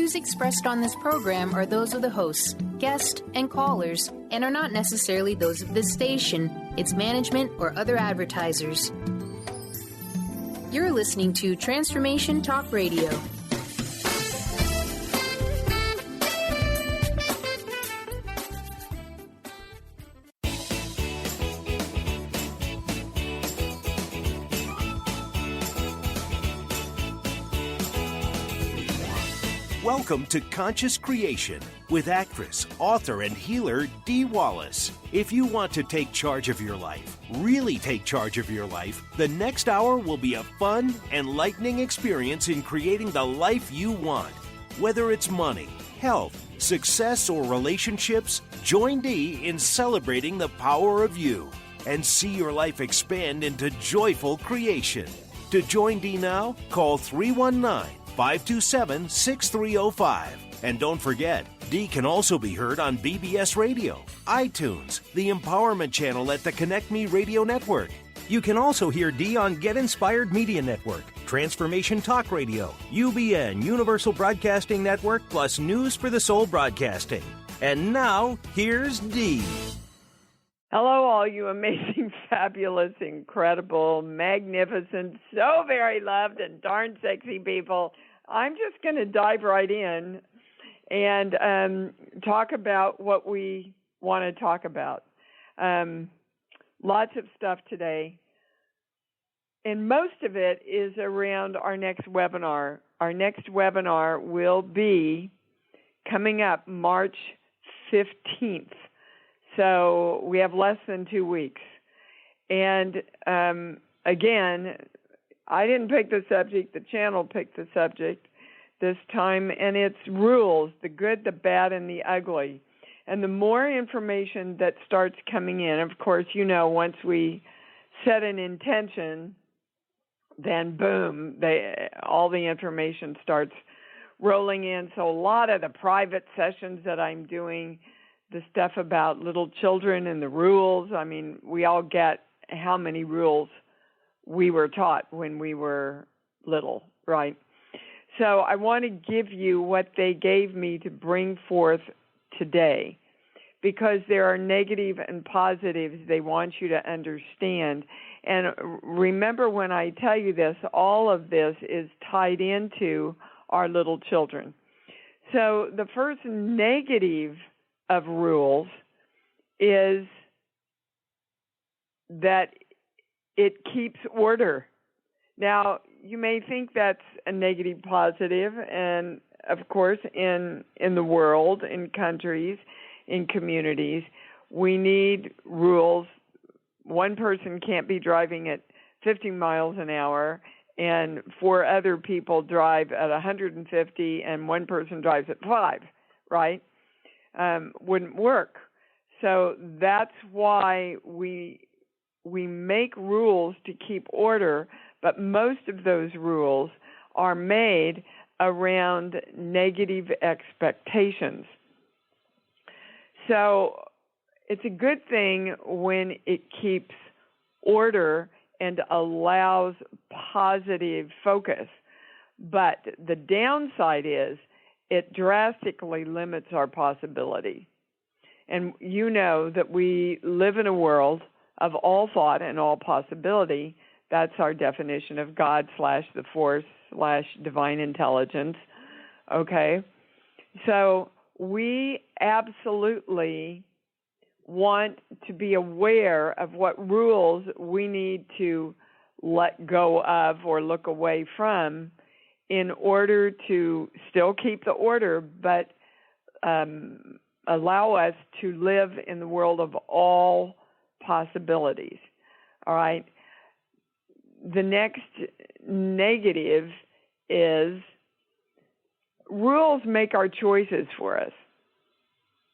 views expressed on this program are those of the hosts, guests, and callers, and are not necessarily those of this station, its management, or other advertisers. You're listening to Transformation Talk Radio. Welcome to Conscious Creation with actress, author, and healer Dee Wallace. If you want to take charge of your life, really take charge of your life, the next hour will be a fun, enlightening experience in creating the life you want. Whether it's money, health, success, or relationships, join Dee in celebrating the power of you and see your life expand into joyful creation. To join Dee now, call 319-527-6305. And don't forget, Dee can also be heard on BBS Radio, iTunes, the Empowerment Channel at the Connect Me Radio Network. You can also hear Dee on Get Inspired Media Network, Transformation Talk Radio, UBN, Universal Broadcasting Network, plus News for the Soul Broadcasting. And now, here's Dee. Hello, all you amazing, fabulous, incredible, magnificent, so very loved and darn sexy people. I'm just going to dive right in and talk about what we want to talk about. Lots of stuff today, and most of it is around our next webinar. Our next webinar will be coming up March 15th. So we have less than 2 weeks. And again, I didn't pick the subject. The channel picked the subject this time. And it's rules, the good, the bad, and the ugly. And the more information that starts coming in, of course, you know, once we set an intention, then boom, all the information starts rolling in. So a lot of the private sessions that I'm doing, the stuff about little children and the rules. I mean, we all get how many rules we were taught when we were little, right? So I want to give you what they gave me to bring forth today, because there are negative and positives they want you to understand. And remember, when I tell you this, all of this is tied into our little children. So the first negative of rules is that it keeps order. Now, you may think that's a negative positive, and of course, in the world, in countries, in communities, we need rules. One person can't be driving at 50 miles an hour, and 4 other people drive at 150, and one person drives at 5, right? Wouldn't work. So that's why we make rules to keep order, but most of those rules are made around negative expectations. So it's a good thing when it keeps order and allows positive focus. But the downside is it drastically limits our possibility. And you know that we live in a world of all thought and all possibility. That's our definition of God / the force / divine intelligence. Okay? So we absolutely want to be aware of what rules we need to let go of or look away from in order to still keep the order, but allow us to live in the world of all possibilities. All right? The next negative is rules make our choices for us,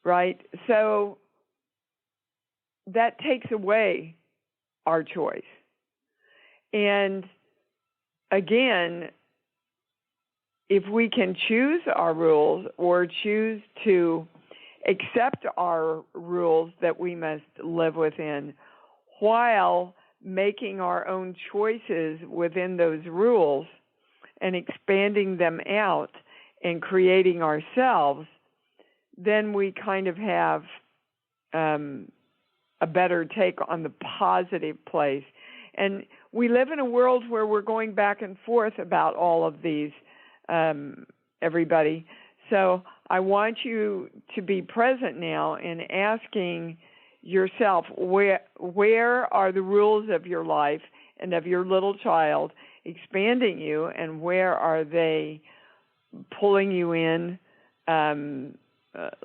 right? So that takes away our choice. And again, if we can choose our rules or choose to accept our rules that we must live within while making our own choices within those rules and expanding them out and creating ourselves, then we kind of have a better take on the positive place. And we live in a world where we're going back and forth about all of these, everybody. So I want you to be present now in asking yourself, where are the rules of your life and of your little child expanding you, and where are they pulling you in,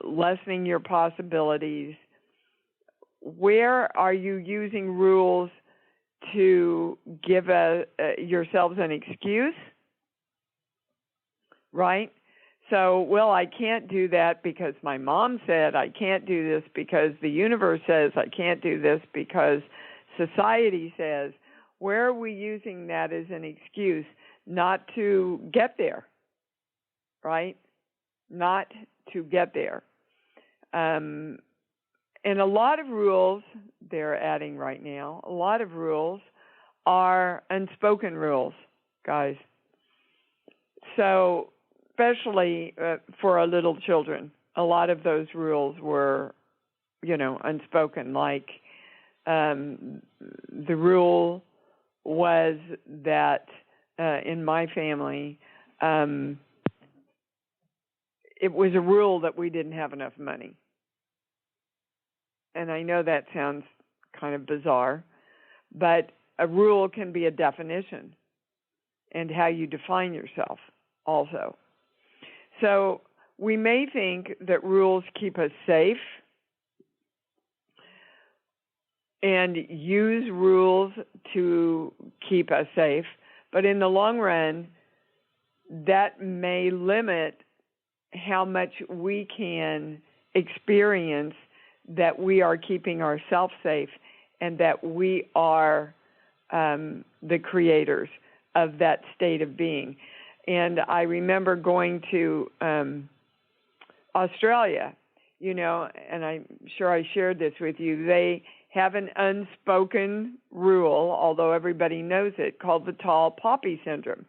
lessening your possibilities? Where are you using rules to give yourselves an excuse, right? So, well, I can't do that because my mom said I can't do this, because the universe says I can't do this, because society says. Where are we using that as an excuse not to get there, right? Not to get there. And a lot of rules they're adding right now, a lot of rules are unspoken rules, guys. So, especially for our little children, a lot of those rules were, unspoken. Like the rule was that in my family, it was a rule that we didn't have enough money. And I know that sounds kind of bizarre, but a rule can be a definition and how you define yourself also. So we may think that rules keep us safe and use rules to keep us safe, but in the long run, that may limit how much we can experience that we are keeping ourselves safe and that we are the creators of that state of being. And I remember going to Australia, and I'm sure I shared this with you. They have an unspoken rule, although everybody knows it, called the tall poppy syndrome,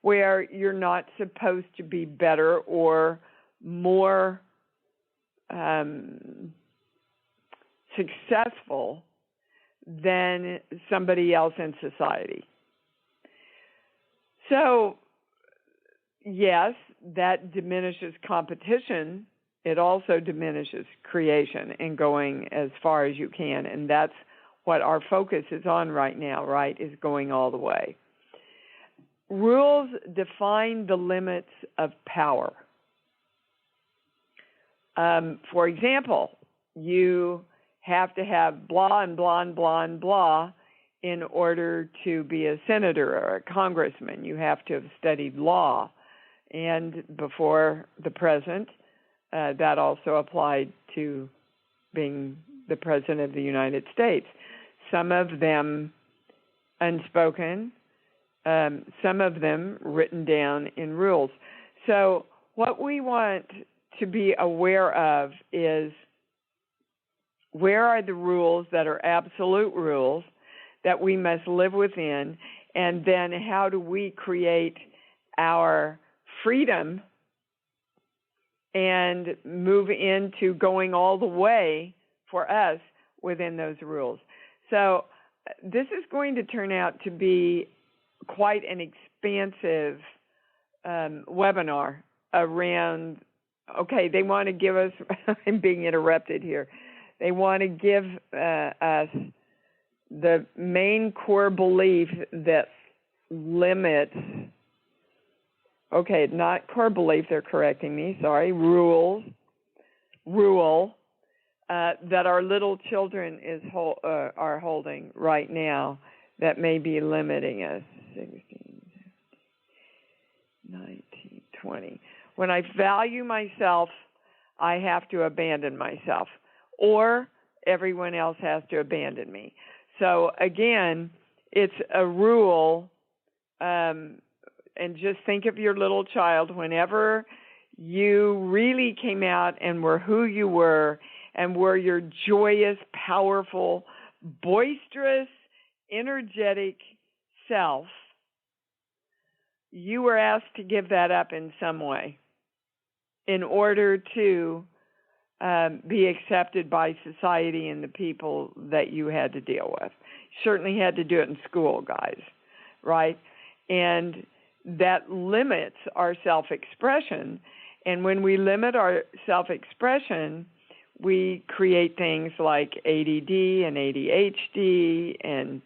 where you're not supposed to be better or more successful than somebody else in society. So, yes, that diminishes competition. It also diminishes creation and going as far as you can. And that's what our focus is on right now, right, is going all the way. Rules define the limits of power. For example, you have to have blah and blah and blah and blah in order to be a senator or a congressman. You have to have studied law. And before the present, that also applied to being the President of the United States. Some of them unspoken, some of them written down in rules. So what we want to be aware of is, where are the rules that are absolute rules that we must live within, and then how do we create our freedom and move into going all the way for us within those rules. So this is going to turn out to be quite an expansive webinar around, okay, they want to give us, I'm being interrupted here, they want to give us the main core belief that limits, okay, not core belief, they're correcting me, sorry, rule that our little children are holding right now that may be limiting us. 16, 19, 20. When I value myself, I have to abandon myself, or everyone else has to abandon me. So again, it's a rule, and just think of your little child. Whenever you really came out and were who you were and were your joyous, powerful, boisterous, energetic self, you were asked to give that up in some way in order to be accepted by society and the people that you had to deal with. You certainly had to do it in school, guys, right? And that limits our self-expression. And when we limit our self-expression, we create things like ADD and ADHD and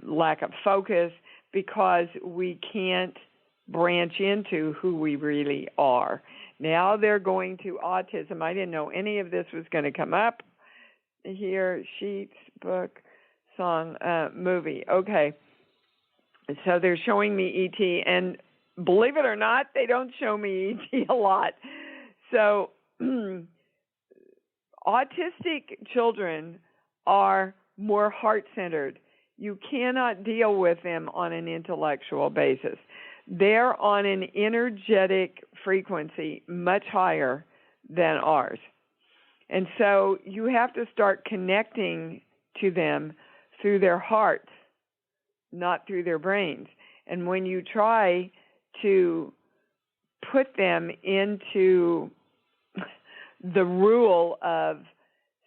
lack of focus because we can't branch into who we really are. Now they're going to autism. I didn't know any of this was going to come up here. Sheets, book, song, movie. Okay. So they're showing me E.T., and believe it or not, they don't show me E.T. a lot. So autistic children are more heart-centered. You cannot deal with them on an intellectual basis. They're on an energetic frequency much higher than ours. And so you have to start connecting to them through their hearts, not through their brains. And when you try to put them into the rule of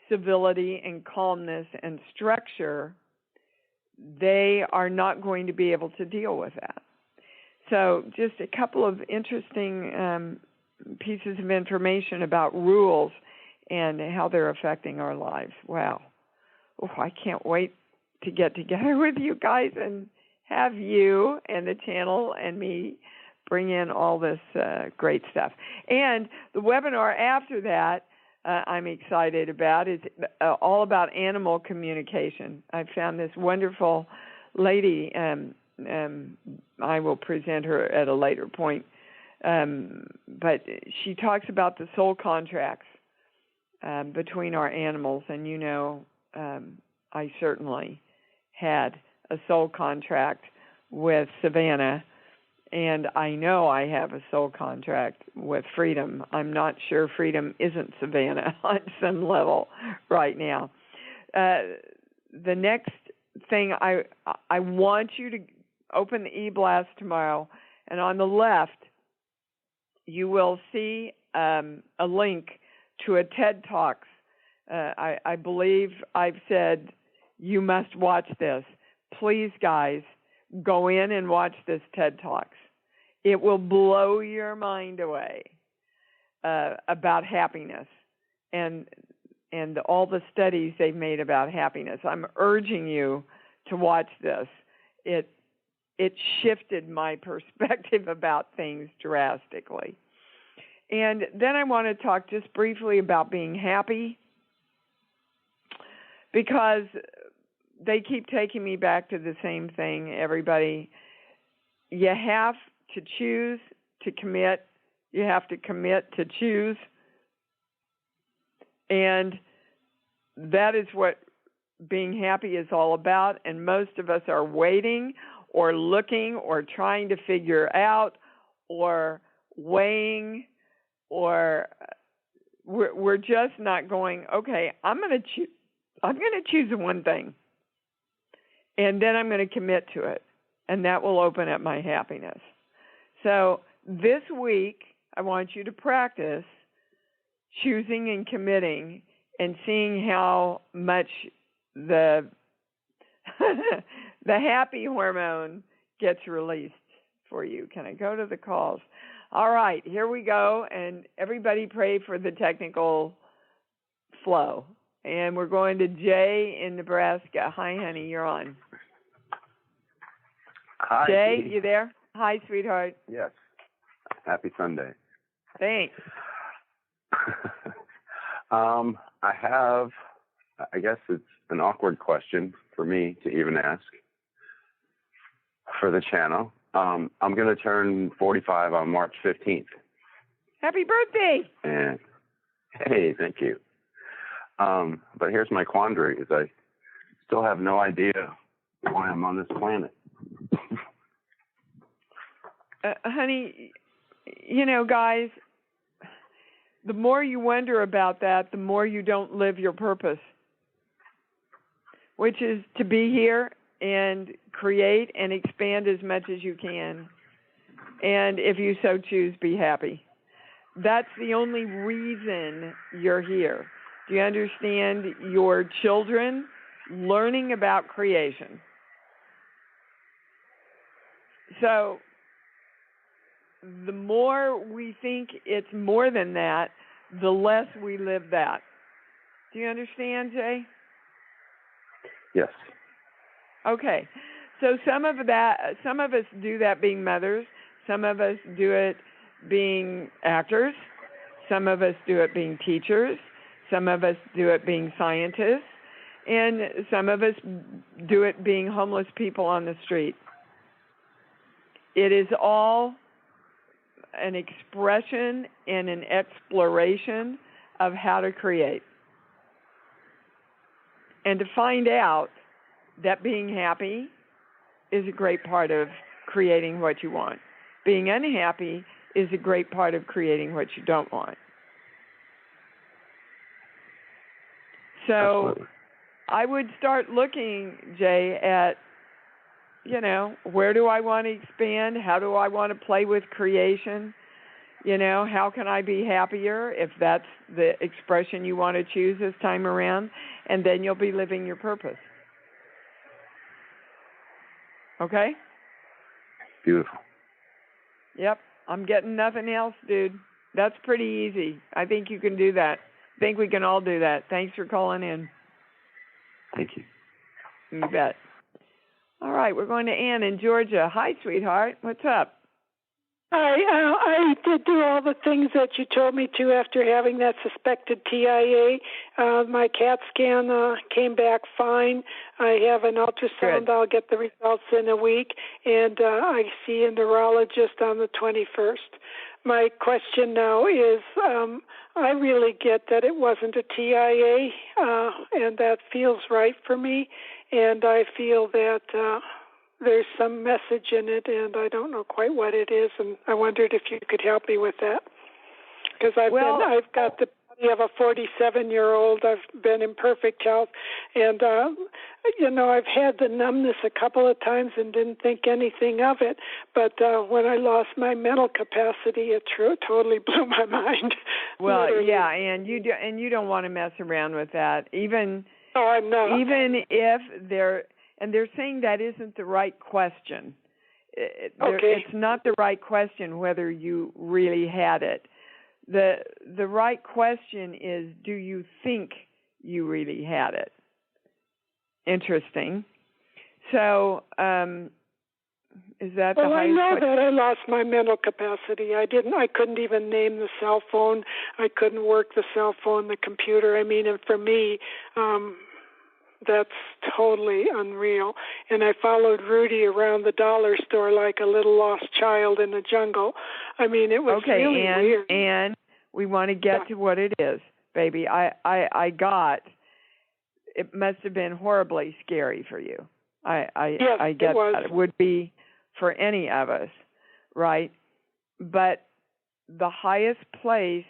civility and calmness and structure, they are not going to be able to deal with that. So just a couple of interesting pieces of information about rules and how they're affecting our lives. Wow. Oh, I can't wait to get together with you guys and have you and the channel and me bring in all this great stuff. And the webinar after that I'm excited about is all about animal communication. I found this wonderful lady, I will present her at a later point, but she talks about the soul contracts between our animals, and you know I certainly had a soul contract with Savannah, and I know I have a soul contract with Freedom. I'm not sure Freedom isn't Savannah on some level right now. The next thing, I want you to open the e-blast tomorrow, and on the left, you will see a link to a TED Talks. I believe I've said you must watch this. Please, guys, go in and watch this TED Talks. It will blow your mind away about happiness and all the studies they've made about happiness. I'm urging you to watch this. It shifted my perspective about things drastically. And then I want to talk just briefly about being happy, because they keep taking me back to the same thing, everybody. You have to choose to commit. You have to commit to choose. And that is what being happy is all about. And most of us are waiting or looking or trying to figure out or weighing, or we're just not going, okay, I'm going to choose one thing, and then I'm going to commit to it, and that will open up my happiness. So this week, I want you to practice choosing and committing and seeing how much the the happy hormone gets released for you. Can I go to the calls? All right, here we go, and everybody pray for the technical flow. And we're going to Jay in Nebraska. Hi, honey, you're on. Hi, Jay, Dee. you there? Hi, sweetheart. Yes. Happy Sunday. Thanks. I have, I guess it's an awkward question for me to even ask for the channel. I'm going to turn 45 on March 15th. Happy birthday. And hey, thank you. But here's my quandary, is I still have no idea why I'm on this planet. Honey, you know, guys, the more you wonder about that, the more you don't live your purpose, which is to be here and create and expand as much as you can. And if you so choose, be happy. That's the only reason you're here. Do you understand? Your children learning about creation. So the more we think it's more than that, the less we live that. Do you understand, Jay? Yes. Okay. So some of us do that being mothers. Some of us do it being actors. Some of us do it being teachers. Some of us do it being scientists. And some of us do it being homeless people on the street. It is all an expression and an exploration of how to create. And to find out that being happy is a great part of creating what you want. Being unhappy is a great part of creating what you don't want. So Absolutely. I would start looking, Jay, at, where do I want to expand? How do I want to play with creation? How can I be happier, if that's the expression you want to choose this time around? And then you'll be living your purpose. Okay? Beautiful. Yep. I'm getting nothing else, dude. That's pretty easy. I think you can do that. I think we can all do that. Thanks for calling in. Thank you. You bet. All right, we're going to Ann in Georgia. Hi, sweetheart. What's up? I did do all the things that you told me to after having that suspected TIA. My CAT scan came back fine. I have an ultrasound. Good. I'll get the results in a week, and I see a neurologist on the 21st. My question now is, I really get that it wasn't a TIA, and that feels right for me, and I feel that there's some message in it, and I don't know quite what it is, and I wondered if you could help me with that. Because I've got the body of a 47-year-old. I've been in perfect health, and I've had the numbness a couple of times and didn't think anything of it. But when I lost my mental capacity, it totally blew my mind. Well, literally. yeah, and you don't want to mess around with that, even. No, I'm not. Even if they're saying that isn't the right question. Okay. It's not the right question whether you really had it. The right question is, do you think you really had it? Interesting. So, is that the highest? Well, I know that I lost my mental capacity. I couldn't even name the cell phone. I couldn't work the cell phone, the computer. I mean, and for me, that's totally unreal. And I followed Rudy around the dollar store like a little lost child in the jungle. I mean, it was really weird. And we want to get to what it is, baby. I got, it must have been horribly scary for you. Yes, I get it was. that. It would be for any of us, right? But the highest place,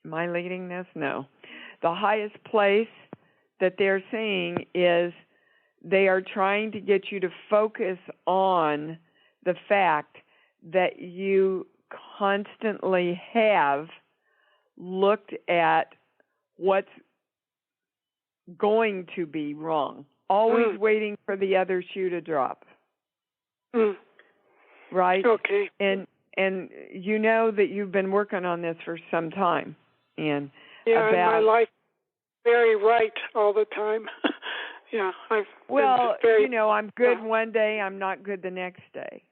am I leading this? No. The highest place that they're saying is they are trying to get you to focus on the fact that you constantly have looked at what's going to be wrong, always waiting for the other shoe to drop. Right? Okay. And you know that you've been working on this for some time, and yeah, in my life, very right all the time. Yeah, I'm good one day, I'm not good the next day,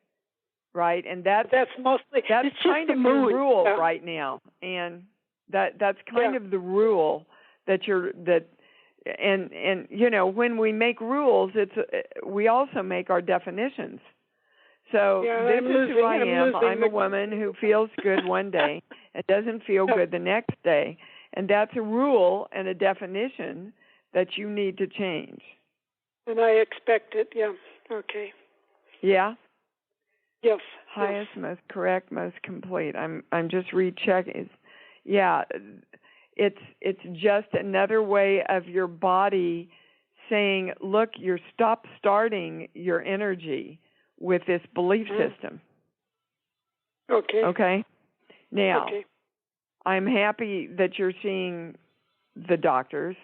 right? And that's mostly that's it's kind just of the mood. the rule Yeah. right now, and that's kind of the rule that and when we make rules, we also make our definitions. So this is who I am. I'm a woman who feels good one day and doesn't feel good the next day. And that's a rule and a definition that you need to change. And I expect it, yeah. Okay. Yeah? Yes. Highest, most correct, most complete. I'm just rechecking. Yeah. It's just another way of your body saying, look, you're starting your energy with this belief system. Okay. Okay? Now, okay. I'm happy that you're seeing the doctors,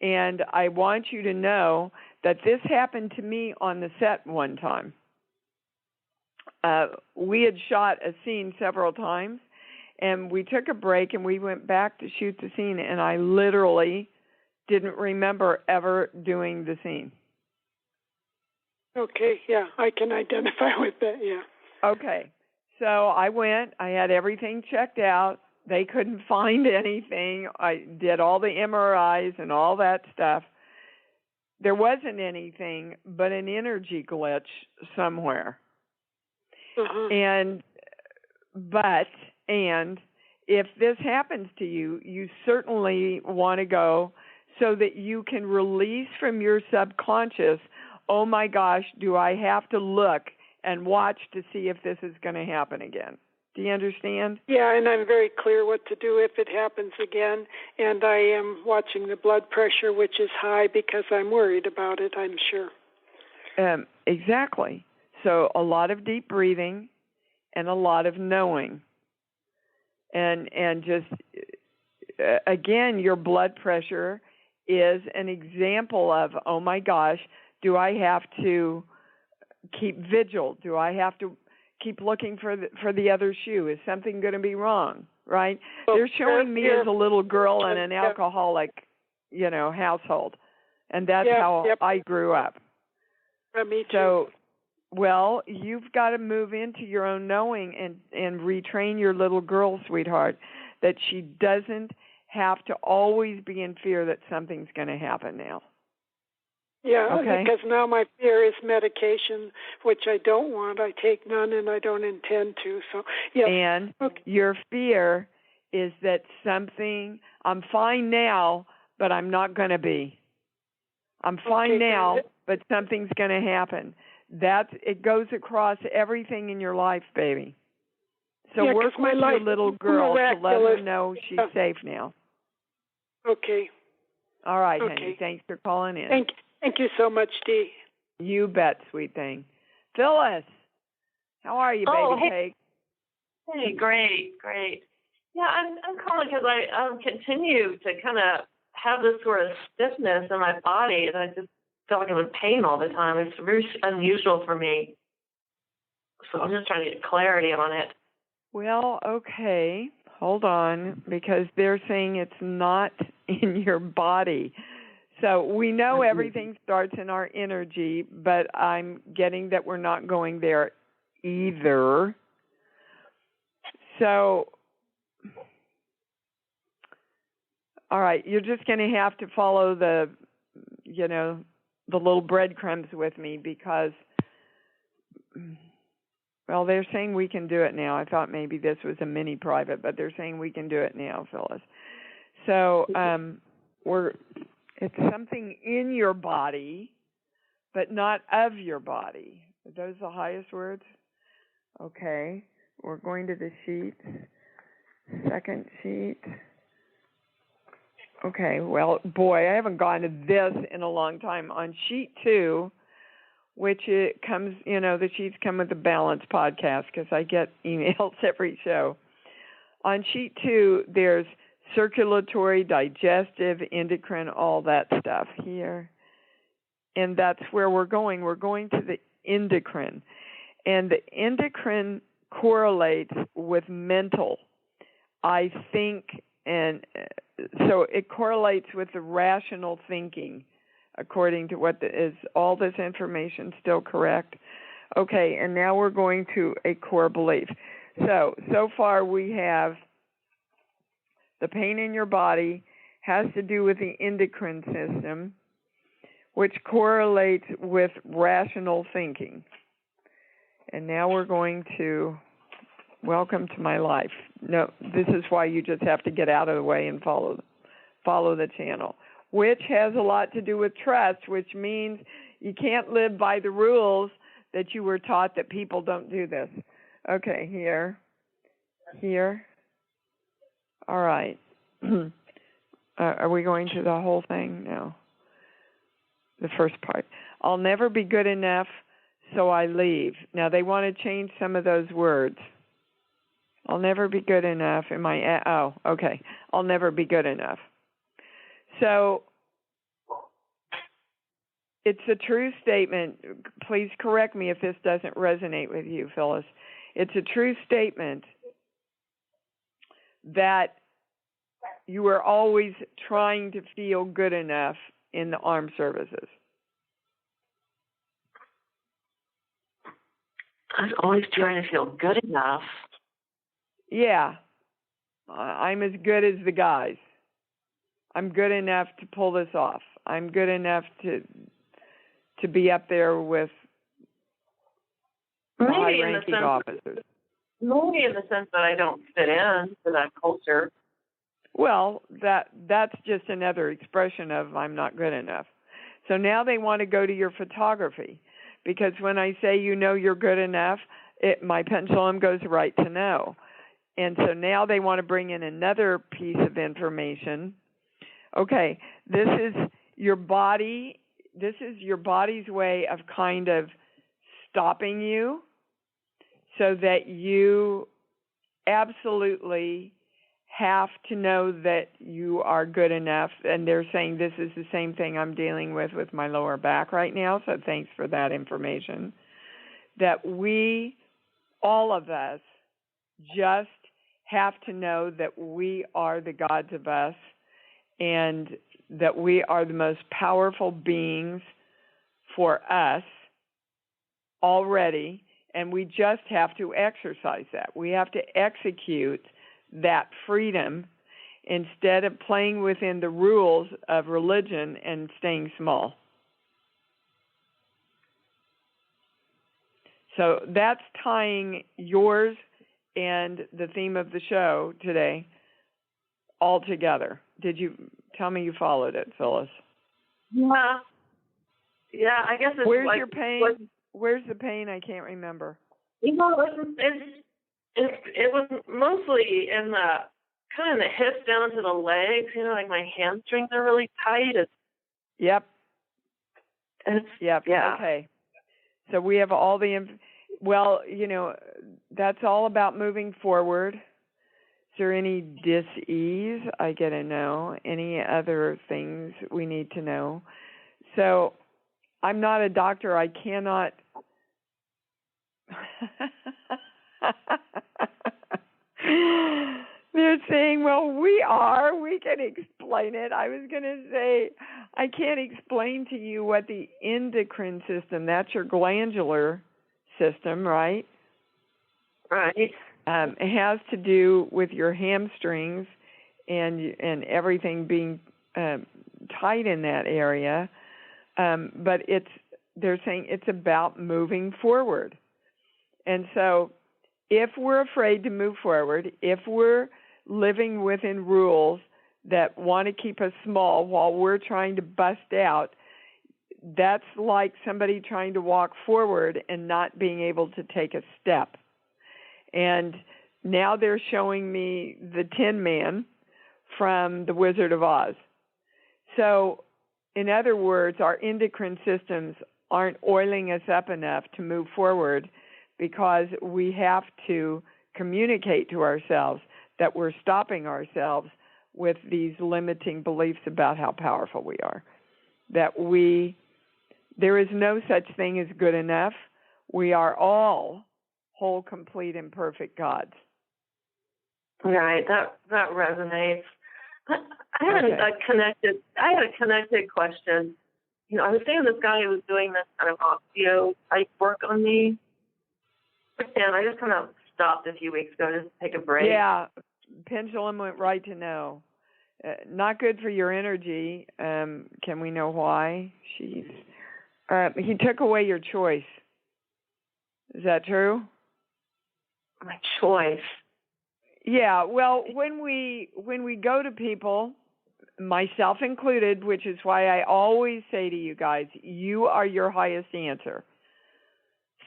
and I want you to know that this happened to me on the set one time. We had shot a scene several times, and we took a break, and we went back to shoot the scene, and I literally didn't remember ever doing the scene. Okay, yeah, I can identify with that, yeah. Okay, so I went, I had everything checked out. They couldn't find anything. I did all the MRIs and all that stuff. There wasn't anything but an energy glitch somewhere. Uh-huh. And if this happens to you, you certainly want to go so that you can release from your subconscious, oh my gosh, do I have to look and watch to see if this is going to happen again? Do you understand? Yeah, and I'm very clear what to do if it happens again, and I am watching the blood pressure, which is high because I'm worried about it, I'm sure. Exactly. So a lot of deep breathing and a lot of knowing. And just, again, your blood pressure is an example of, oh my gosh, do I have to keep vigil? Do I have to keep looking for the other shoe? Is something going to be wrong, right? Well, they're showing me as a little girl in an alcoholic, household. And that's how I grew up. Me too. So, well, you've got to move into your own knowing and retrain your little girl, sweetheart, that she doesn't have to always be in fear that something's going to happen now. Yeah, okay? Because now my fear is medication, which I don't want. I take none, and I don't intend to. So, yes. And your fear is that I'm fine now, but I'm not going to be. I'm fine now, but something's going to happen. It goes across everything in your life, baby. So work with your little girl to let her know she's safe now. Okay. All right, honey. Thanks for calling in. Thank you so much, Dee. You bet, sweet thing. Phyllis, how are you, baby cake? Hey, great. Yeah, I'm calling because I continue to kind of have this sort of stiffness in my body, and I just feel like I'm in pain all the time. It's very unusual for me. So I'm just trying to get clarity on it. Well, okay. Hold on, because they're saying it's not in your body. So we know everything starts in our energy, but I'm getting that we're not going there either. So, all right, you're just going to have to follow the little breadcrumbs with me because, well, they're saying we can do it now. I thought maybe this was a mini private, but they're saying we can do it now, Phyllis. So it's something in your body, but not of your body. Are those the highest words? Okay. We're going to the sheets. Second sheet. Okay. Well, boy, I haven't gone to this in a long time. On sheet 2, which it comes, the sheets come with the Balance podcast because I get emails every show. On sheet 2, there's circulatory, digestive, endocrine, all that stuff here. And that's where we're going. We're going to the endocrine. And the endocrine correlates with mental, I think, and so it correlates with the rational thinking, according to is all this information still correct? Okay, and now we're going to a core belief. So far we have the pain in your body has to do with the endocrine system, which correlates with rational thinking. And now we're going to welcome to my life. No, this is why you just have to get out of the way and follow the channel, which has a lot to do with trust, which means you can't live by the rules that you were taught that people don't do this. Okay, here. All right. Are we going to the whole thing? No. The first part. I'll never be good enough, so I leave. Now they want to change some of those words. I'll never be good enough. Okay. I'll never be good enough. So it's a true statement. Please correct me if this doesn't resonate with you, Phyllis. It's a true statement that you are always trying to feel good enough in the armed services. I'm always trying to feel good enough. Yeah. I'm as good as the guys. I'm good enough to pull this off. I'm good enough to be up there with the high-ranking officers. Maybe in the sense that I don't fit in to that culture. Well, that's just another expression of I'm not good enough. So now they want to go to your photography, because when I say you're good enough, my pendulum goes right to no. And so now they want to bring in another piece of information. Okay, this is your body. This is your body's way of kind of stopping you so that you absolutely have to know that you are good enough. And they're saying this is the same thing I'm dealing with my lower back right now, so thanks for that information. That we, all of us, just have to know that we are the gods of us and that we are the most powerful beings for us already, and we just have to exercise that. We have to execute that freedom instead of playing within the rules of religion and staying small. So that's tying yours and the theme of the show today all together. Did you tell me you followed it, Phyllis? Yeah. Yeah, I guess it's Where's your pain? Where's the pain? I can't remember. It was mostly in the kind of the hips down to the legs. Like my hamstrings are really tight. Yep. Yeah. Okay. So we have all the that's all about moving forward. Is there any dis-ease? I get to know. Any other things we need to know? So I'm not a doctor. I cannot. They're saying, well, we can explain it. I was going to say, I can't explain to you what the endocrine system, that's your glandular system, right? Right. It has to do with your hamstrings and everything being tight in that area. But they're saying it's about moving forward. And so if we're afraid to move forward, if we're living within rules that want to keep us small while we're trying to bust out, that's like somebody trying to walk forward and not being able to take a step. And now they're showing me the Tin Man from The Wizard of Oz. So, in other words, our endocrine systems aren't oiling us up enough to move forward because we have to communicate to ourselves that we're stopping ourselves with these limiting beliefs about how powerful we are. That there is no such thing as good enough. We are all whole, complete, and perfect gods. Right, that resonates. I had a connected question. I was seeing this guy who was doing this kind of osteo type work on me, and I just kind of stopped a few weeks ago to just take a break. Yeah, pendulum went right to no. Not good for your energy. Can we know why? He took away your choice. Is that true? My choice. Yeah, well, when we go to people, myself included, which is why I always say to you guys, you are your highest answer.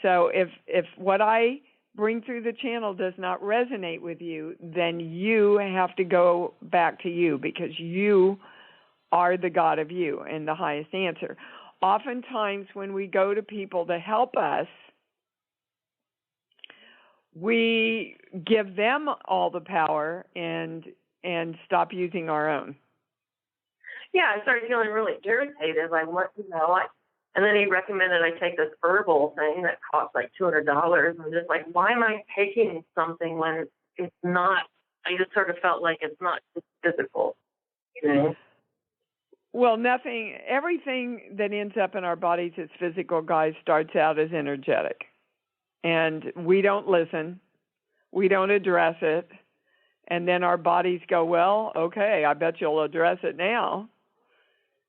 So if what I bring through the channel does not resonate with you, then you have to go back to you because you are the God of you and the highest answer. oftentimes when we go to people to help us, we give them all the power and stop using our own. Yeah, I started feeling really irritated. Like, what, and then he recommended I take this herbal thing that costs like $200. I'm just like, why am I taking something when it's not? I just sort of felt like it's not just physical, Well, everything that ends up in our bodies as physical, guys, starts out as energetic. And we don't listen. We don't address it. And then our bodies go, well, okay, I bet you'll address it now.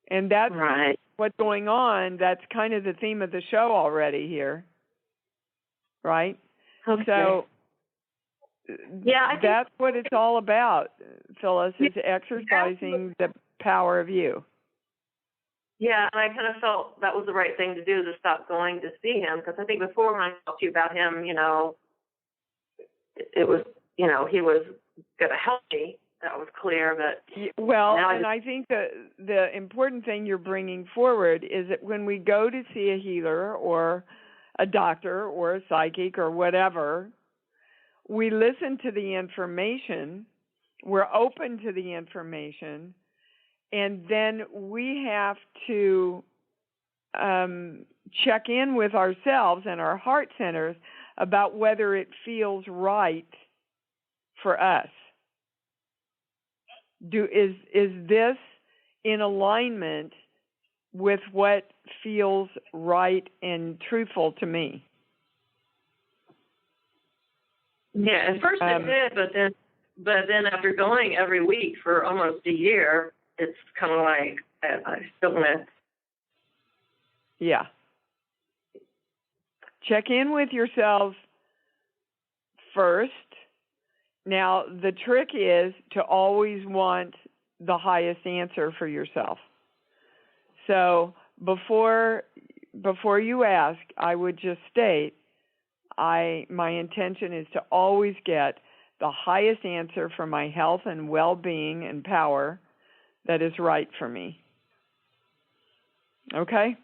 And that's right. What's going on. That's kind of the theme of the show already here. Right? Okay. So yeah, that's what it's all about, Phyllis, is exercising the power of you. Yeah, and I kind of felt that was the right thing to do, to stop going to see him, because I think before when I talked to you about him, it was, he was going to help me. That was clear. But I think the important thing you're bringing forward is that when we go to see a healer or a doctor or a psychic or whatever, we listen to the information, we're open to the information, and then we have to check in with ourselves and our heart centers about whether it feels right for us. Is this in alignment with what feels right and truthful to me? Yeah, at first it did, but then after going every week for almost a year, it's kind of like I still miss. Yeah. Check in with yourselves first. Now, the trick is to always want the highest answer for yourself. So before you ask, I would just state, my intention is to always get the highest answer for my health and well-being and power that is right for me. Okay?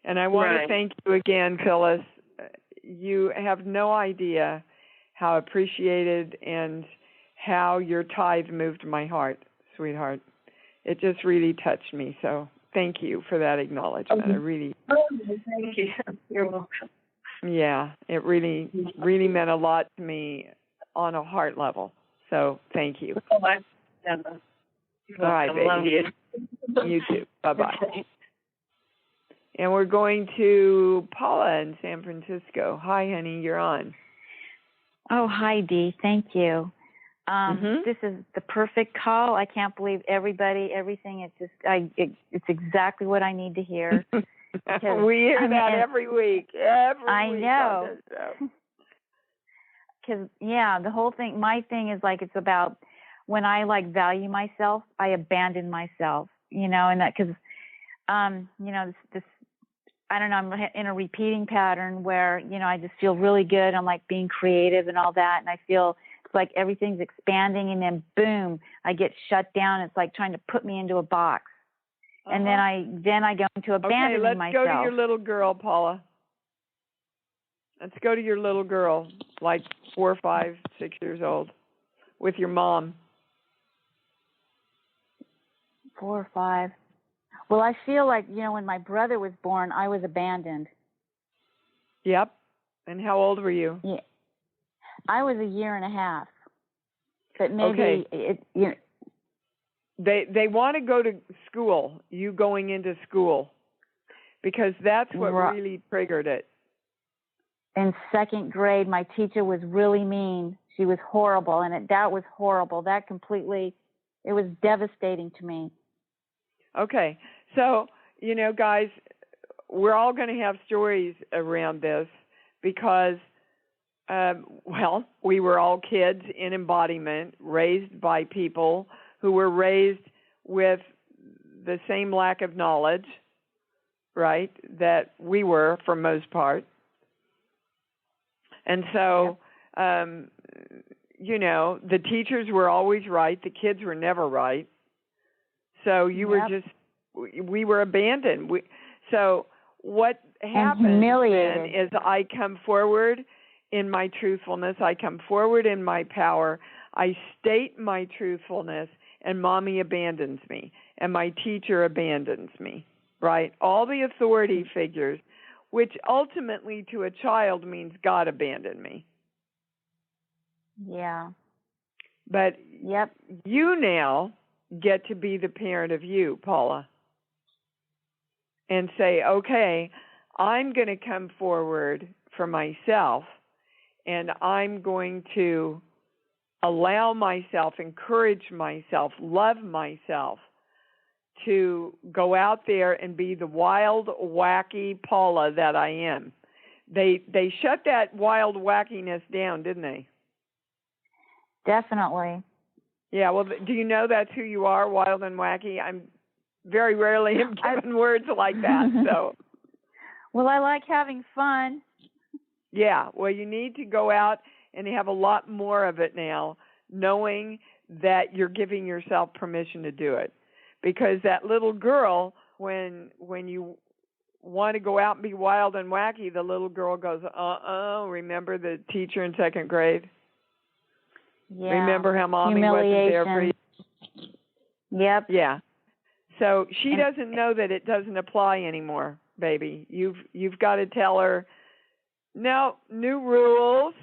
And I want to thank you again, Phyllis. You have no idea how appreciated and how your tithe moved my heart, sweetheart. It just really touched me. So thank you for that acknowledgement. I really. Thank you. You're welcome. Yeah, it really, really meant a lot to me on a heart level. So thank you. All right, baby. I love you. You too. Bye-bye. Okay. And we're going to Paula in San Francisco. Hi, honey. You're on. Oh, hi, Dee. Thank you. This is the perfect call. I can't believe everything. It's exactly what I need to hear. We hear that every week. I know. Because, the whole thing, my thing is like, it's about when I value myself, I abandon myself, and that, because, this I don't know, I'm in a repeating pattern where, I just feel really good. I'm like being creative and all that. And I feel it's like everything's expanding, and then boom, I get shut down. It's like trying to put me into a box. And then I go into abandoning myself. Okay, let's go to your little girl, Paula. Let's go to your little girl, like 4, 5, 6 years old, with your mom. 4 or 5. Well, I feel like, when my brother was born, I was abandoned. Yep. And how old were you? Yeah. I was 1.5 years. But maybe They want to go to school, you going into school, because that's what really triggered it. In 2nd grade, my teacher was really mean. She was horrible, and that was horrible. That completely, it was devastating to me. Okay. So, guys, we're all going to have stories around this because, we were all kids in embodiment, raised by people who were raised with the same lack of knowledge, right, that we were for most part. And so, the teachers were always right. The kids were never right. So we were abandoned. So what happens then is I come forward in my truthfulness. I come forward in my power. I state my truthfulness, and Mommy abandons me, and my teacher abandons me, right? All the authority figures, which ultimately to a child means God abandoned me. Yeah. But you now get to be the parent of you, Paula, and say, okay, I'm going to come forward for myself, and I'm going to allow myself, encourage myself, love myself to go out there and be the wild, wacky Paula that I am. They shut that wild wackiness down, didn't they? Definitely. Yeah, well, do you know that's who you are, wild and wacky? I'm very rarely am given words like that, so. Well, I like having fun. Yeah, well, you need to go out and have a lot more of it now, knowing that you're giving yourself permission to do it. Because that little girl, when you want to go out and be wild and wacky, the little girl goes, remember the teacher in second grade? Yeah. Remember how Mommy wasn't there for you? Yep. Yeah. So she doesn't know that it doesn't apply anymore, baby. You've got to tell her, no, new rules.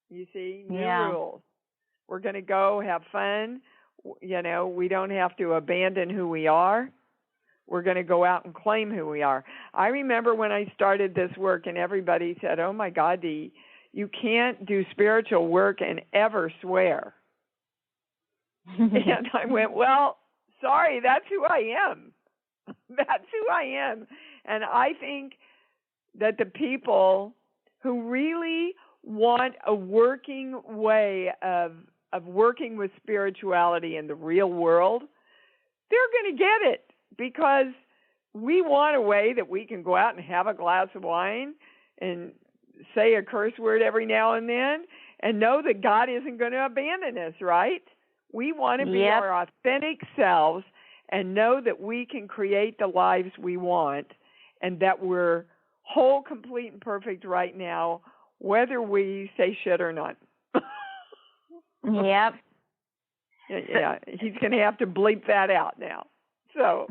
You see, new rules. We're going to go have fun. You know, we don't have to abandon who we are. We're going to go out and claim who we are. I remember when I started this work and everybody said, oh, my God, Dee, you can't do spiritual work and ever swear. And I went, well, sorry, that's who I am. That's who I am. And I think that the people who really want a working way of working with spirituality in the real world, they're going to get it, because we want a way that we can go out and have a glass of wine and say a curse word every now and then and know that God isn't going to abandon us, right? We want to be our authentic selves and know that we can create the lives we want and that we're whole, complete, and perfect right now, whether we say shit or not. Yep. Yeah, he's going to have to bleep that out now. So,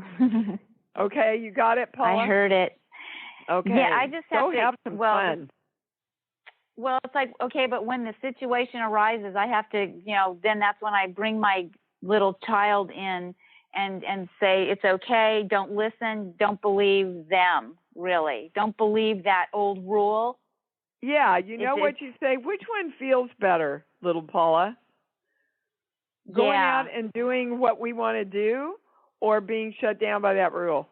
okay, you got it, Paula? I heard it. Okay. Yeah, I just have Go to have some fun. Well, it's like, okay, but when the situation arises, I have to, then that's when I bring my little child in and say, it's okay, don't listen, don't believe them, really. Don't believe that old rule. Yeah, you know what you say? Which one feels better, little Paula? Going out and doing what we want to do, or being shut down by that rule?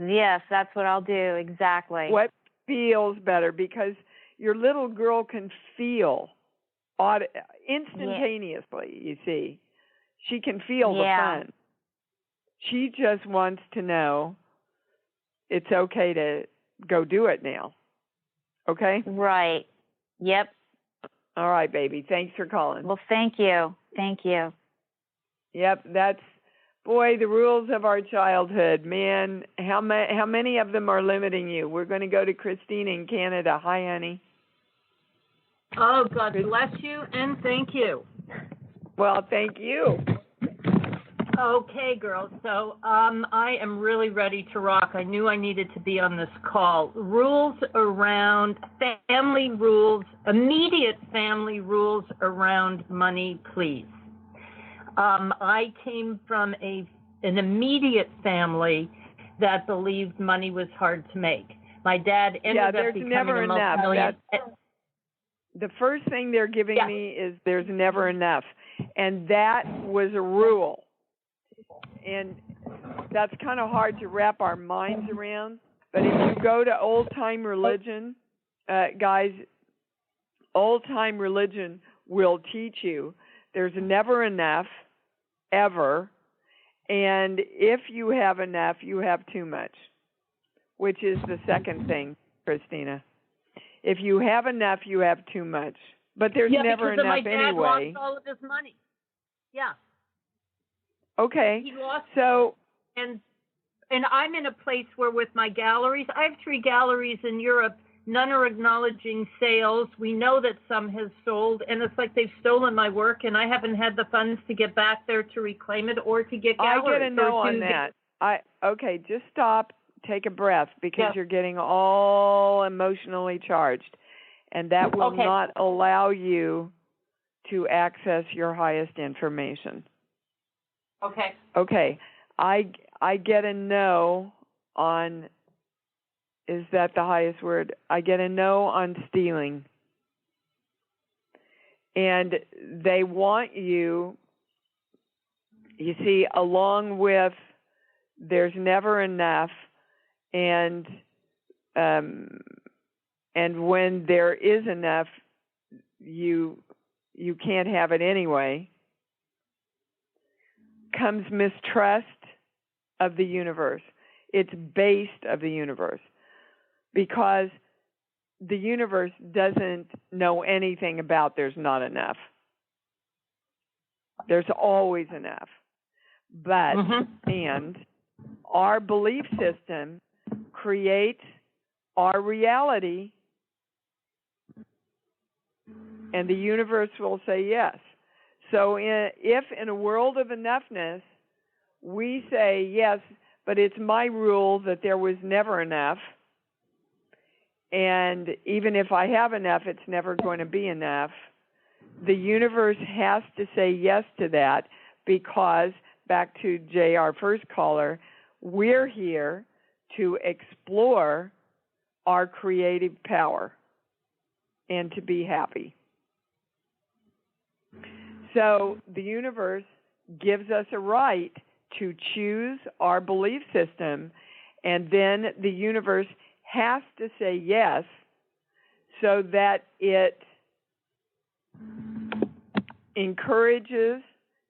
Yes, that's what I'll do, exactly. What feels better? Because your little girl can feel instantaneously, you see. She can feel the fun. She just wants to know it's okay to go do it now. Okay? Right. Yep. All right, baby. Thanks for calling. Well, thank you. Thank you. Yep, that's, boy, the rules of our childhood. Man, how many of them are limiting you? We're going to go to Christine in Canada. Hi, honey. Oh, God bless you, and thank you. Well, thank you. Okay, girls. So I am really ready to rock. I knew I needed to be on this call. Rules around family rules, immediate family rules around money, please. I came from an immediate family that believed money was hard to make. My dad ended up becoming a multi-million. The first thing they're giving me is there's never enough. And that was a rule. And that's kind of hard to wrap our minds around. But if you go to old-time religion, guys, old-time religion will teach you there's never enough, ever. And if you have enough, you have too much, which is the second thing, Christina. If you have enough, you have too much. But there's never enough anyway. My dad lost all of his money. Yeah. Okay. He lost so, and and I'm in a place where with my galleries, I have 3 galleries in Europe. None are acknowledging sales. We know that some has sold, and it's like they've stolen my work, and I haven't had the funds to get back there to reclaim it or to get galleries. I get a no on that. Okay, just stop, take a breath, because you're getting all emotionally charged, and that will not allow you to access your highest information. Okay. Okay, I get a no on. Is that the highest word? I get a no on stealing. And they want you, you see, along with there's never enough, and when there is enough, you can't have it anyway, comes mistrust of the universe. It's based of the universe. Because the universe doesn't know anything about there's not enough. There's always enough. But, and our belief system creates our reality, and the universe will say yes. So if in a world of enoughness, we say yes, but it's my rule that there was never enough, and even if I have enough, it's never going to be enough. The universe has to say yes to that because, back to Jay, our first caller, we're here to explore our creative power and to be happy. So the universe gives us a right to choose our belief system, and then the universe has to say yes so that it encourages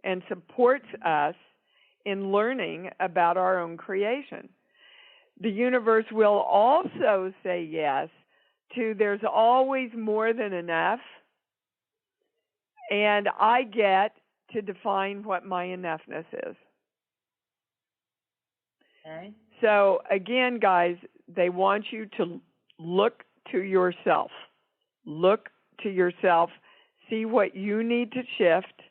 and supports us in learning about our own creation. The universe will also say yes to there's always more than enough, and I get to define what my enoughness is. Okay. So again, guys, they want you to look to yourself. Look to yourself, see what you need to shift,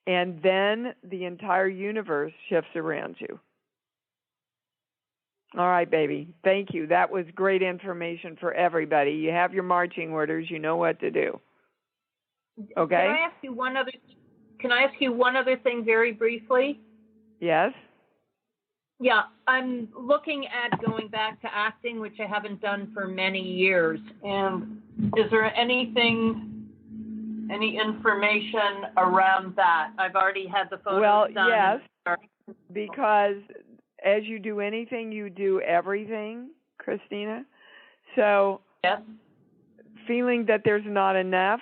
and then the entire universe shifts around you. All right, baby. Thank you. That was great information for everybody. You have your marching orders. You know what to do. Okay? Can I ask you one other thing very briefly? Yes. Yeah, I'm looking at going back to acting, which I haven't done for many years. And is there any information around that? I've already had the photos done. Well, yes, because as you do anything, you do everything, Christina. So yes. Feeling that there's not enough,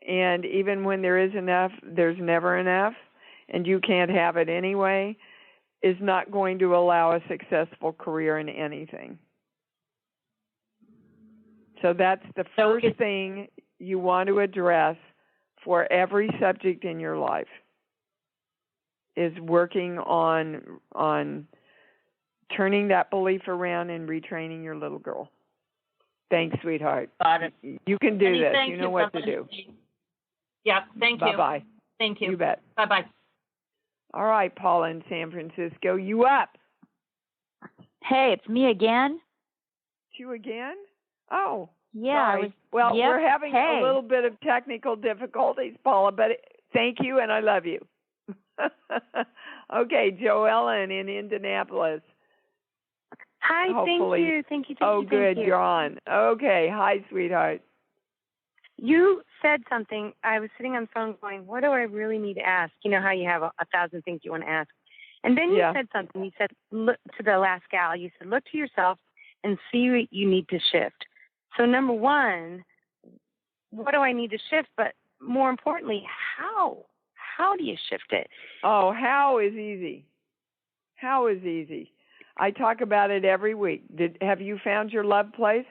and even when there is enough, there's never enough, and you can't have it anyway, is not going to allow a successful career in anything. So that's the first thing you want to address for every subject in your life, is working on turning that belief around and retraining your little girl. Thanks, sweetheart. Got it. You can do this. You know what to do. Yeah, thank you. Bye-bye. Thank you. You bet. Bye-bye. All right, Paula in San Francisco, you up? Hey, it's me again. You again? Oh, yeah. Sorry. We're having a little bit of technical difficulties, Paula, but thank you and I love you. Okay, Joella in Indianapolis. Hi, Hopefully. Thank you. Oh, good, you're on. Okay, hi, sweetheart. You said something. I was sitting on the phone going, what do I really need to ask? You know how you have 1,000 things you want to ask. And then you said something. You said, look to the last gal. You said, look to yourself and see what you need to shift. So number one, what do I need to shift? But more importantly, how? How do you shift it? Oh, how is easy. How is easy. I talk about it every week. Have you found your love place?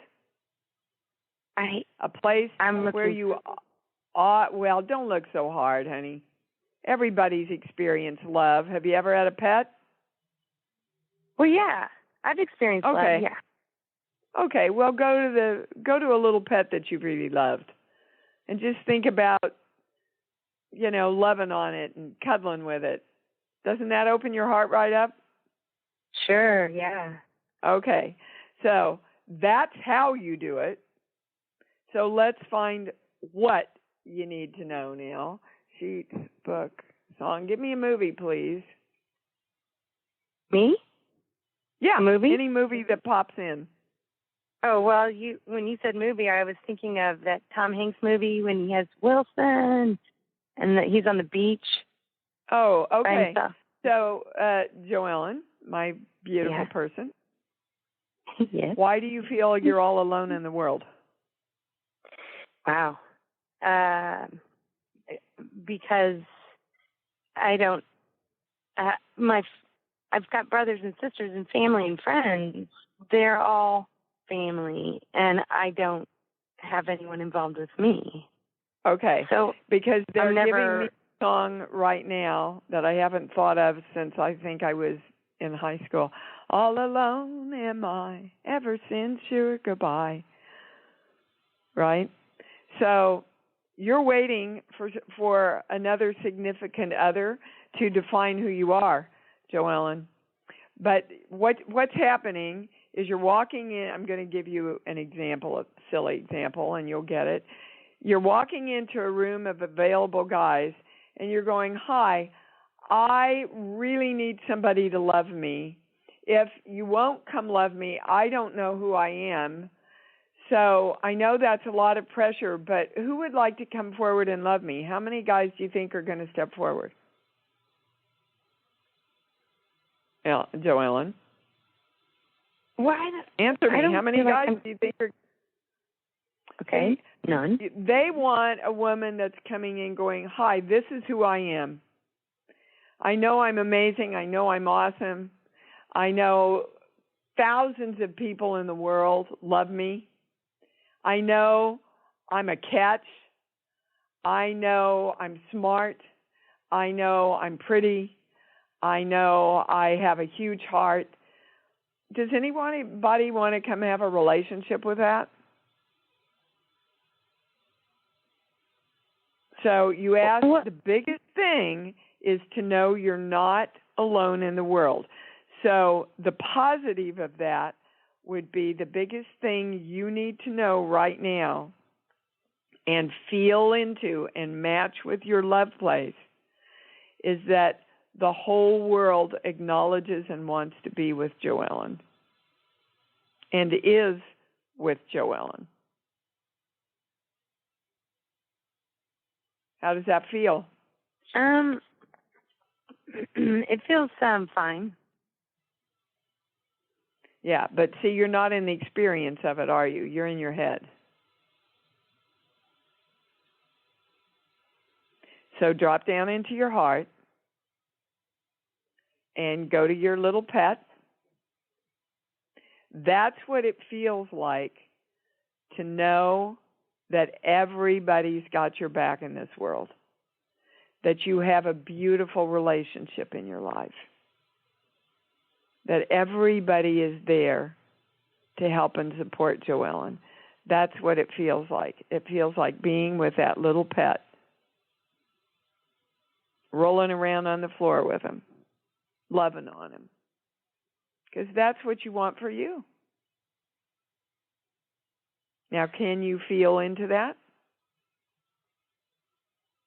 A place where you are. Well, don't look so hard, honey. Everybody's experienced love. Have you ever had a pet? Well, yeah, I've experienced love. Yeah. Okay. Well, go to a little pet that you really loved, and just think about, loving on it and cuddling with it. Doesn't that open your heart right up? Sure. Yeah. Okay. So that's how you do it. So let's find what you need to know now. Sheets, book, song. Give me a movie, please. Me? Yeah, a movie? Any movie that pops in. Oh, well, when you said movie, I was thinking of that Tom Hanks movie when he has Wilson and he's on the beach. Oh, okay. So, Joellen, my beautiful person. Yes. Why do you feel you're all alone in the world? Wow. Because I don't. I've got brothers and sisters and family and friends. They're all family, and I don't have anyone involved with me. Okay. So because they're giving me a song right now that I haven't thought of since I think I was in high school. All alone am I, ever since your goodbye. Right? So you're waiting for another significant other to define who you are, Joellen. But what's happening is you're walking in. I'm going to give you an example, a silly example, and you'll get it. You're walking into a room of available guys, and you're going, hi, I really need somebody to love me. If you won't come love me, I don't know who I am. So I know that's a lot of pressure, but who would like to come forward and love me? How many guys do you think are going to step forward? Yeah, Joellen. Why? Answer me. How many guys do you think are... Okay, none. They want a woman that's coming in going, hi, this is who I am. I know I'm amazing. I know I'm awesome. I know thousands of people in the world love me. I know I'm a catch. I know I'm smart. I know I'm pretty. I know I have a huge heart. Does anybody want to come have a relationship with that? So you ask, the biggest thing is to know you're not alone in the world. So the positive of that would be the biggest thing you need to know right now and feel into and match with your love place is that the whole world acknowledges and wants to be with Joellen and is with Joellen. How does that feel? It feels fine. Yeah, but see, you're not in the experience of it, are you? You're in your head. So drop down into your heart and go to your little pet. That's what it feels like to know that everybody's got your back in this world, that you have a beautiful relationship in your life, that everybody is there to help and support Joellen. That's what it feels like. It feels like being with that little pet, rolling around on the floor with him, loving on him, because that's what you want for you. Now, can you feel into that?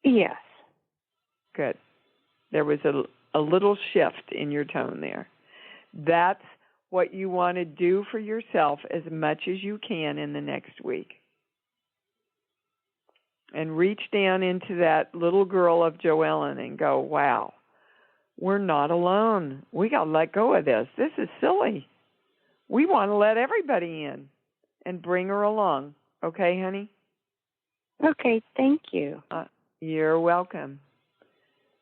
Yes. Good. There was a little shift in your tone there. That's what you want to do for yourself as much as you can in the next week. And reach down into that little girl of Joellen and go, wow, we're not alone. We got to let go of this. This is silly. We want to let everybody in and bring her along. Okay, honey? Okay, thank you. You're welcome.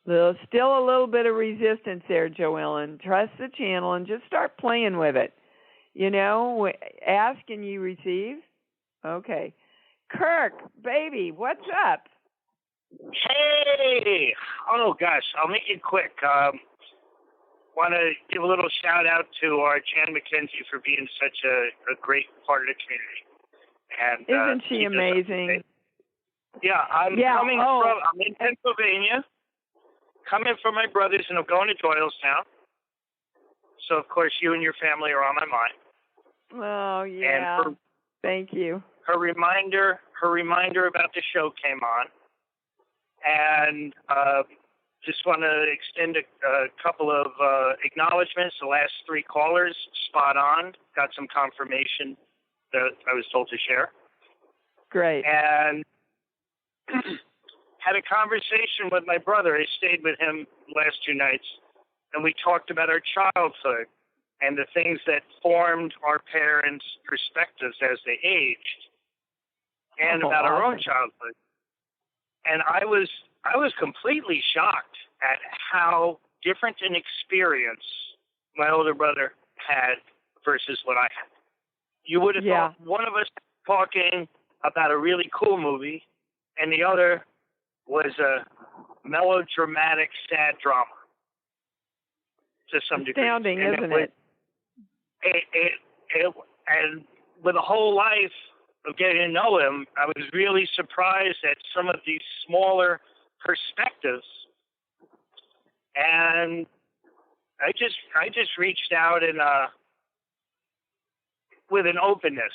Still a little bit of resistance there, Joellen. Trust the channel and just start playing with it. You know, ask and you receive. Okay. Kirk, baby, what's up? Hey! Oh, gosh, I'll make it quick. want to give a little shout out to our Jan McKenzie for being such a great part of the community. And isn't she amazing? Yeah, I'm in Pennsylvania, coming from my brothers, and I'm going to Doylestown. So of course you and your family are on my mind. Oh yeah. And thank you. Her reminder about the show came on, and just want to extend a couple of acknowledgments. The last 3 callers, spot on. Got some confirmation that I was told to share. Great. And had a conversation with my brother. I stayed with him the last 2 nights, and we talked about our childhood and the things that formed our parents' perspectives as they aged, and about our own childhood. And I was completely shocked at how different an experience my older brother had versus what I had. You would have thought one of us talking about a really cool movie, and the other was a melodramatic, sad drama to some degree. Astounding, isn't it? And with a whole life of getting to know him, I was really surprised at some of these smaller perspectives. And I just reached out and with an openness.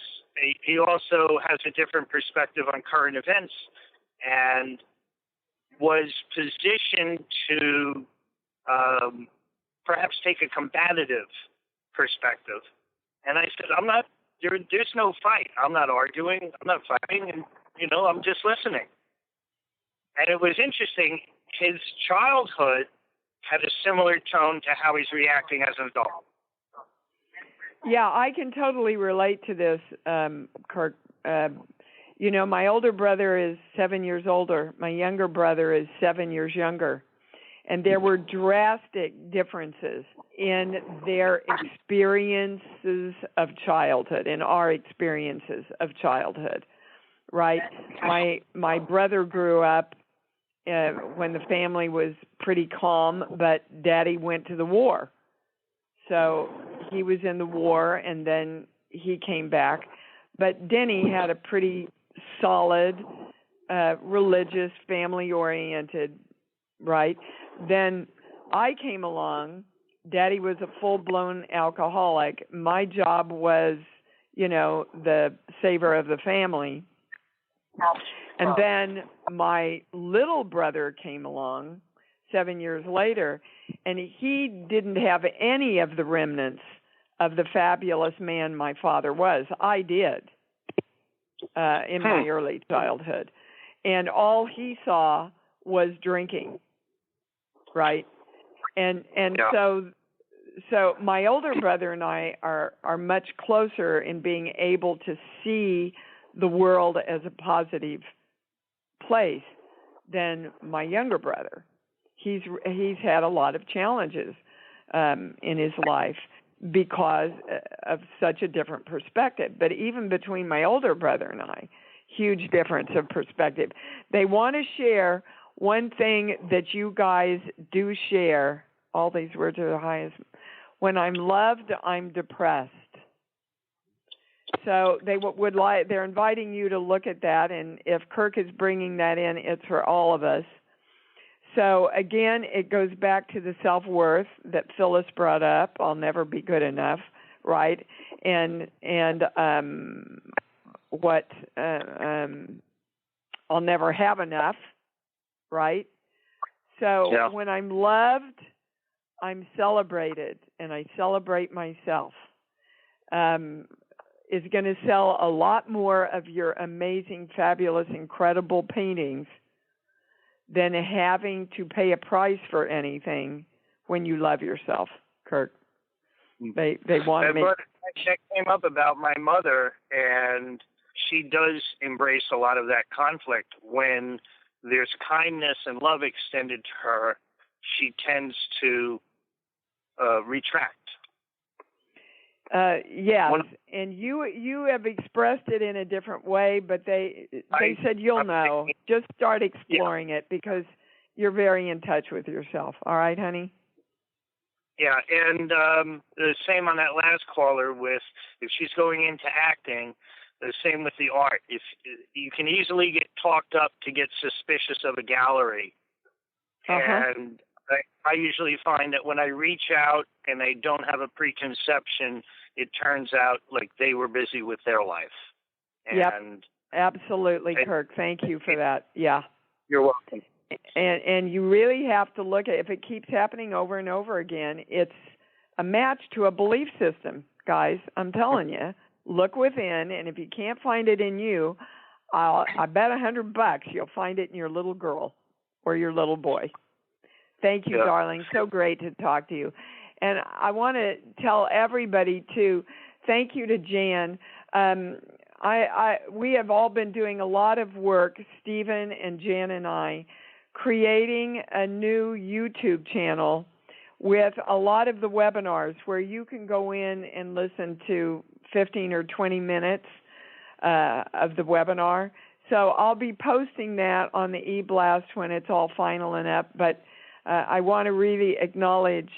He also has a different perspective on current events and was positioned to perhaps take a combative perspective. And I said, there's no fight. I'm not arguing. I'm not fighting. And, I'm just listening. And it was interesting. His childhood had a similar tone to how he's reacting as an adult. Yeah, I can totally relate to this, Kirk. My older brother is 7 years older. My younger brother is 7 years younger. And there were drastic differences in their experiences of childhood, in our experiences of childhood, right? My brother grew up when the family was pretty calm, but Daddy went to the war. So he was in the war, and then he came back. But Denny had a pretty solid, religious, family-oriented, right? Then I came along. Daddy was a full-blown alcoholic. My job was, the saver of the family. And then my little brother came along 7 years later, and he didn't have any of the remnants of the fabulous man my father was. I did in my early childhood. And all he saw was drinking, right? And so my older brother and I are much closer in being able to see the world as a positive place than my younger brother. He's had a lot of challenges in his life because of such a different perspective. But even between my older brother and I, huge difference of perspective. They want to share one thing that you guys do share. All these words are the highest. When I'm loved, I'm depressed. So they're inviting you to look at that, and if Kirk is bringing that in, it's for all of us. So again, it goes back to the self-worth that Phyllis brought up. I'll never be good enough, right? And I'll never have enough, right? So when I'm loved, I'm celebrated, and I celebrate myself. Is going to sell a lot more of your amazing, fabulous, incredible paintings than having to pay a price for anything when you love yourself, Kurt. They want to make... That came up about my mother, and she does embrace a lot of that conflict. When there's kindness and love extended to her, she tends to retract. Yes, and you have expressed it in a different way, but they said you'll know. Just start exploring it because you're very in touch with yourself. All right, honey? Yeah, and the same on that last caller with if she's going into acting, the same with the art. If you can easily get talked up to get suspicious of a gallery. And I usually find that when I reach out and they don't have a preconception, it turns out like they were busy with their life. And absolutely, Kirk. Thank you for that. Yeah. You're welcome. And you really have to look at, if it keeps happening over and over again, it's a match to a belief system, guys. I'm telling you, look within, and if you can't find it in you, I bet $100 you'll find it in your little girl or your little boy. Thank you, darling. So great to talk to you. And I want to tell everybody, too, thank you to Jan. We have all been doing a lot of work, Stephen and Jan and I, creating a new YouTube channel with a lot of the webinars where you can go in and listen to 15 or 20 minutes of the webinar. So I'll be posting that on the e-blast when it's all final and up. But I want to really acknowledge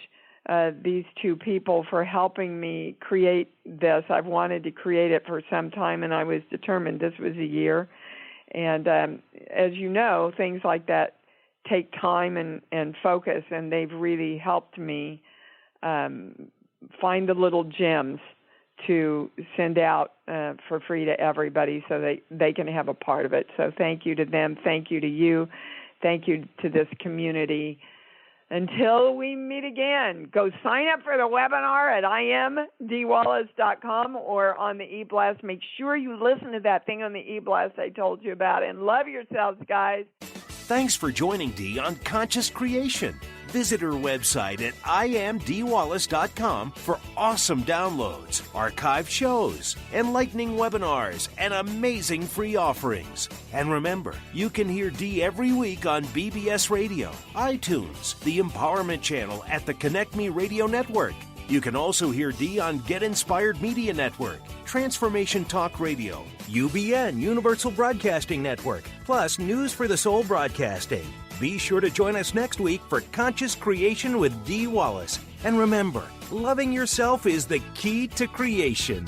these two people for helping me create this. I've wanted to create it for some time, and I was determined this was a year. And as you know, things like that take time and focus, and they've really helped me find the little gems to send out for free to everybody so they can have a part of it. So thank you to them. Thank you to you. Thank you to this community. Until we meet again, go sign up for the webinar at imdwallace.com or on the e-blast. Make sure you listen to that thing on the e-blast I told you about, and love yourselves, guys. Thanks for joining Dee on Conscious Creation. Visit her website at imdwallace.com for awesome downloads, archived shows, enlightening webinars, and amazing free offerings. And remember, you can hear Dee every week on BBS Radio, iTunes, the Empowerment Channel at the Connect Me Radio Network. You can also hear Dee on Get Inspired Media Network, Transformation Talk Radio, UBN Universal Broadcasting Network, plus News for the Soul Broadcasting. Be sure to join us next week for Conscious Creation with Dee Wallace. And remember, loving yourself is the key to creation.